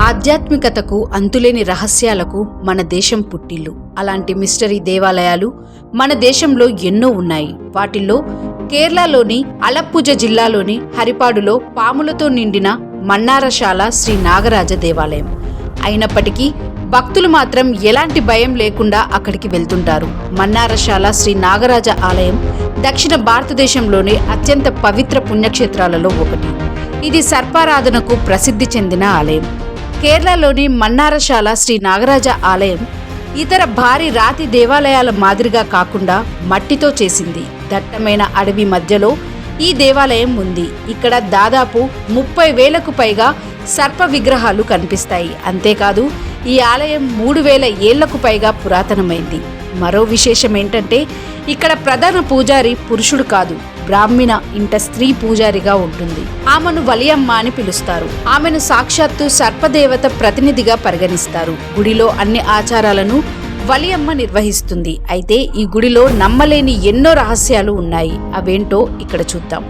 ఆధ్యాత్మికతకు అంతులేని రహస్యాలకు మన దేశం పుట్టిల్లు. అలాంటి మిస్టరీ దేవాలయాలు మన దేశంలో ఎన్నో ఉన్నాయి. వాటిల్లో కేరళలోని అలప్పుజ జిల్లాలోని హరిపాడులో పాములతో నిండిన మన్నారశాల శ్రీ నాగరాజ దేవాలయం. అయినప్పటికీ భక్తులు మాత్రం ఎలాంటి భయం లేకుండా అక్కడికి వెళ్తుంటారు. మన్నారశాల శ్రీ నాగరాజ ఆలయం దక్షిణ భారతదేశంలోని అత్యంత పవిత్ర పుణ్యక్షేత్రాలలో ఒకటి. ఇది సర్పారాధనకు ప్రసిద్ధి చెందిన ఆలయం. కేరళలోని మన్నారశాల శ్రీ నాగరాజ ఆలయం ఇతర భారీ రాతి దేవాలయాల మాదిరిగా కాకుండా మట్టితో చేసింది. దట్టమైన అడవి మధ్యలో ఈ దేవాలయం ఉంది. ఇక్కడ దాదాపు 30,000కు పైగా సర్ప విగ్రహాలు కనిపిస్తాయి. అంతేకాదు ఈ ఆలయం 3,000 ఏళ్లకు పైగా పురాతనమైంది. మరో విశేషం ఏంటంటే ఇక్కడ ప్రధాన పూజారి పురుషుడు కాదు, బ్రాహ్మణ ఇంట స్త్రీ పూజారిగా ఉంటుంది. ఆమెను వలియమ్మ అని పిలుస్తారు. ఆమెను సాక్షాత్తు సర్పదేవత ప్రతినిధిగా పరిగణిస్తారు. గుడిలో అన్ని ఆచారాలను వలియమ్మ నిర్వహిస్తుంది. అయితే ఈ గుడిలో నమ్మలేని ఎన్నో రహస్యాలు ఉన్నాయి. అవేంటో ఇక్కడ చూద్దాం.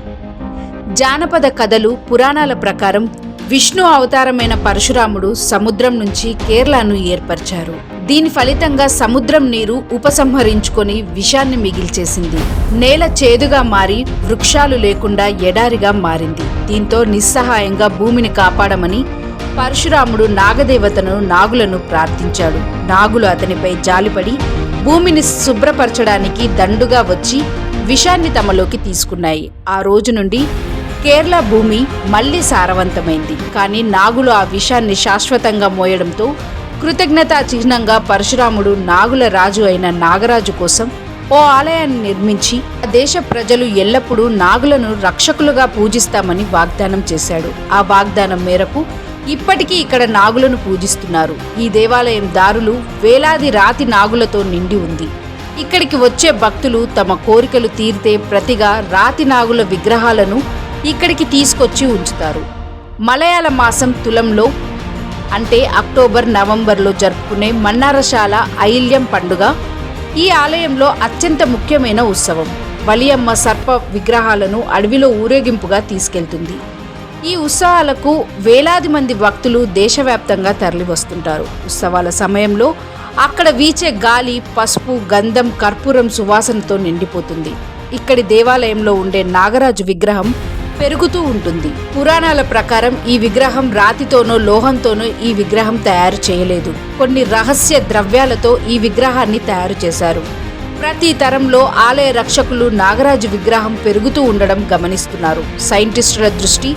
జానపద కథలు, పురాణాల ప్రకారం విష్ణు అవతారమైన పరశురాముడు సముద్రం నుంచి కేరళను ఏర్పరిచారు. దీని ఫలితంగా సముద్రం నీరు ఉపసంహరించుకొని విషాన్ని మిగిల్చేసింది. నేల చేదుగా మారి వృక్షాలు లేకుండా ఎడారిగా మారింది. దీంతో నిస్సహాయంగా భూమిని కాపాడమని పరశురాముడు నాగదేవతను నాగులను ప్రార్థించాడు. నాగులు అతనిపై జాలిపడి భూమిని శుభ్రపరచడానికి దండుగా వచ్చి విషాన్ని తమలోకి తీసుకున్నాయి. ఆ రోజు నుండి కేరళ భూమి మళ్లీ సారవంతమైంది. కానీ నాగులు ఆ విషాన్ని శాశ్వతంగా మోయడంతో కృతజ్ఞతా చిహ్నంగా పరశురాముడు నాగుల రాజు అయిన నాగరాజు కోసం ఓ ఆలయాన్ని నిర్మించి ఆ దేశ ప్రజలు ఎల్లప్పుడూ నాగులను రక్షకులుగా పూజిస్తామని వాగ్దానం చేశాడు. ఆ వాగ్దానం మేరకు ఇప్పటికీ ఇక్కడ నాగులను పూజిస్తున్నారు. ఈ దేవాలయం దారులు వేలాది రాతి నాగులతో నిండి ఉంది. ఇక్కడికి వచ్చే భక్తులు తమ కోరికలు తీరితే ప్రతిగా రాతి నాగుల విగ్రహాలను ఇక్కడికి తీసుకొచ్చి ఉంచుతారు. మలయాళ మాసం తులంలో అంటే అక్టోబర్, నవంబర్లో జరుపుకునే మన్నారశాల ఐల్యం పండుగ ఈ ఆలయంలో అత్యంత ముఖ్యమైన ఉత్సవం. వలియమ్మ సర్ప విగ్రహాలను అడవిలో ఊరేగింపుగా తీసుకెళ్తుంది. ఈ ఉత్సవాలకు వేలాది మంది భక్తులు దేశవ్యాప్తంగా తరలివస్తుంటారు. ఉత్సవాల సమయంలో అక్కడ వీచే గాలి పసుపు, గంధం, కర్పూరం సువాసనతో నిండిపోతుంది. ఇక్కడి దేవాలయంలో ఉండే నాగరాజు విగ్రహం పెరుగుతూ ఉంటుంది. పురాణాల ప్రకారం ఈ విగ్రహం రాతితోనో లోహంతోనో ఈ విగ్రహం తయారు చేయలేదు. కొన్ని రహస్య ద్రవ్యాలతో ఈ విగ్రహాన్ని తయారు చేశారు. ప్రతి తరంలో ఆలయ రక్షకులు నాగరాజు విగ్రహం పెరుగుతూ ఉండడం గమనిస్తున్నారు. సైంటిస్టుల దృష్టి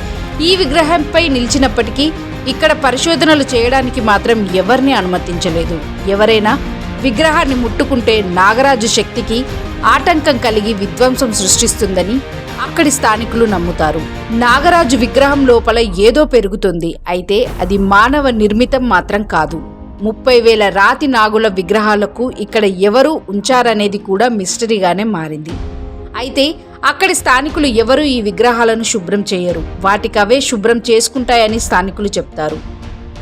ఈ విగ్రహంపై నిలిచినప్పటికీ ఇక్కడ పరిశోధనలు చేయడానికి మాత్రం ఎవరిని అనుమతించలేదు. ఎవరైనా విగ్రహాన్ని ముట్టుకుంటే నాగరాజు శక్తికి ఆటంకం కలిగి విధ్వంసం సృష్టిస్తుందని అక్కడి స్థానికులు నమ్ముతారు. నాగరాజు విగ్రహం లోపల ఏదో పెరుగుతుంది. అయితే అది మానవ నిర్మితం మాత్రం కాదు. 30,000 రాతి నాగుల విగ్రహాలకు ఇక్కడ ఎవరు ఉంచారనేది కూడా మిస్టరీగానే మారింది. అయితే అక్కడి స్థానికులు ఎవరు ఈ విగ్రహాలను శుభ్రం చేయరు. వాటికవే శుభ్రం చేసుకుంటాయని స్థానికులు చెప్తారు.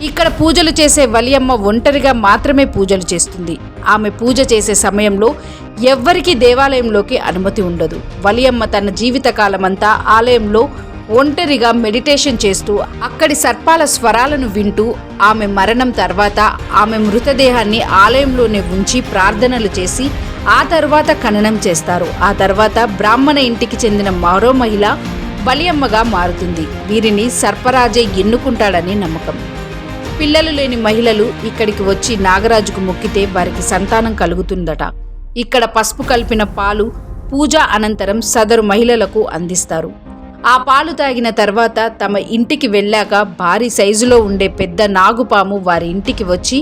ఇక్కడ పూజలు చేసే వలియమ్మ ఒంటరిగా మాత్రమే పూజలు చేస్తుంది. ఆమె పూజ చేసే సమయంలో ఎవ్వరికీ దేవాలయంలోకి అనుమతి ఉండదు. వలియమ్మ తన జీవితకాలమంతా ఆలయంలో ఒంటరిగా మెడిటేషన్ చేస్తూ అక్కడి సర్పాల స్వరాలను వింటూ ఆమె మరణం తర్వాత ఆమె మృతదేహాన్ని ఆలయంలోనే ఉంచి ప్రార్థనలు చేసి ఆ తర్వాత ఖననం చేస్తారు. ఆ తర్వాత బ్రాహ్మణ ఇంటికి చెందిన మరో మహిళ వలియమ్మగా మారుతుంది. వీరిని సర్పరాజే ఎన్నుకుంటాడని నమ్మకం. పిల్లలు లేని మహిళలు ఇక్కడికి వచ్చి నాగరాజుకు మొక్కితే వారికి సంతానం కలుగుతుందట. ఇక్కడ పసుపు కలిపిన పాలు పూజ అనంతరం సదరు మహిళలకు అందిస్తారు. ఆ పాలు తాగిన తర్వాత తమ ఇంటికి వెళ్ళాక భారీ సైజులో ఉండే పెద్ద నాగుపాము వారి ఇంటికి వచ్చి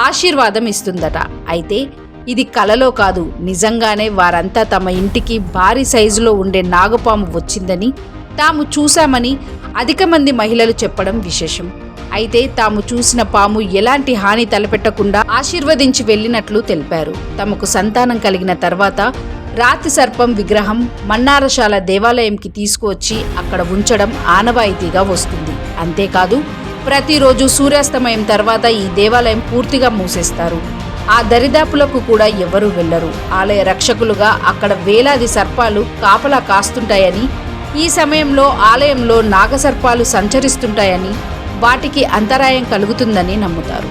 ఆశీర్వాదం ఇస్తుందట. అయితే ఇది కలలో కాదు, నిజంగానే వారంతా తమ ఇంటికి భారీ సైజులో ఉండే నాగుపాము వచ్చిందని తాము చూశామని అధిక మంది మహిళలు చెప్పడం విశేషం. అయితే తాము చూసిన పాము ఎలాంటి హాని తలపెట్టకుండా ఆశీర్వదించి వెళ్ళినట్లు తెలిపారు. తమకు సంతానం కలిగిన తర్వాత రాతి సర్పం విగ్రహం మన్నారశాల దేవాలయంకి తీసుకువచ్చి అక్కడ ఉంచడం ఆనవాయితీగా వస్తుంది. అంతేకాదు ప్రతిరోజు సూర్యాస్తమయం తర్వాత ఈ దేవాలయం పూర్తిగా మూసేస్తారు. ఆ దరిదాపులకు కూడా ఎవరూ వెళ్లరు. ఆలయ రక్షకులుగా అక్కడ వేలాది సర్పాలు కాపలా కాస్తుంటాయని, ఈ సమయంలో ఆలయంలో నాగసర్పాలు సంచరిస్తుంటాయని వాటికి అంతరాయం కలుగుతుందని నమ్ముతారు.